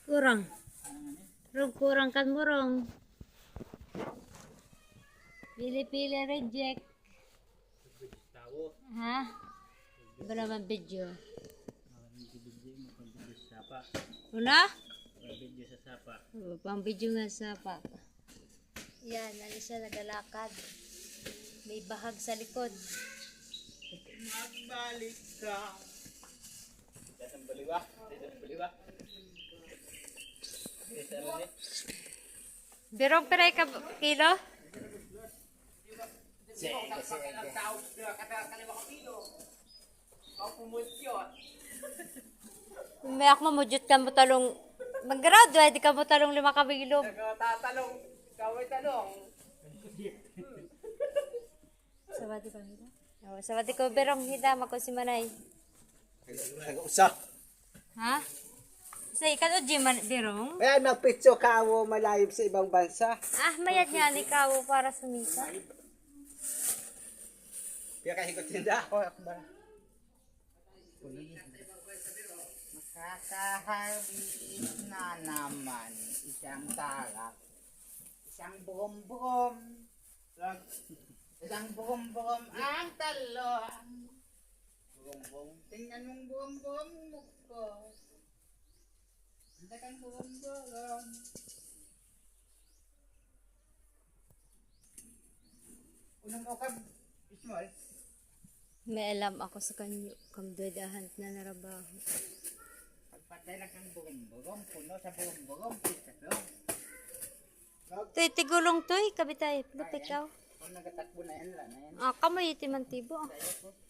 Kurang. Rong kurang kan murong. Pili-pili reject. Ha? Berapa video? Una? Pang video nga sapa. Yan, alis siya nagalakad. May bahag sa likod. Magbalik ka. Datang baliwa. Berong peray ka kilo? May ako mamudjut ka mo talong mag-graduate, di ka mo talong 5 kabilog. Tatalong, kaway talong. Sawadi ko hida. Oh, sawadi ko berong hida mako si Manay. Usa. Ha? Sa ikan o man berong? Ayan, magpitso ka mo malayog sa ibang bansa. Ah, mayad nga ni kawo para sumita. Kaya kahikot tinda ako. Makakahabis na naman isang talak. Isang bukom-bukom. Isang bukom-bukom ang talong. Bukom-bukom. Tingnan mong bukom-bukom ko. Hindi kang bukom-bukom. Unang mo ka, small? May alam ako sa kanyo kam dudahan na narabaho. Pagpatay lang kang bukom-bukom, puno sa bukom-bukom, pita lang. Toy tigulong toy kabitay, lupit ka. Kung nagatakbo na yan, wala na yan. Ah, kamoy iti man tibo. Kaya ko.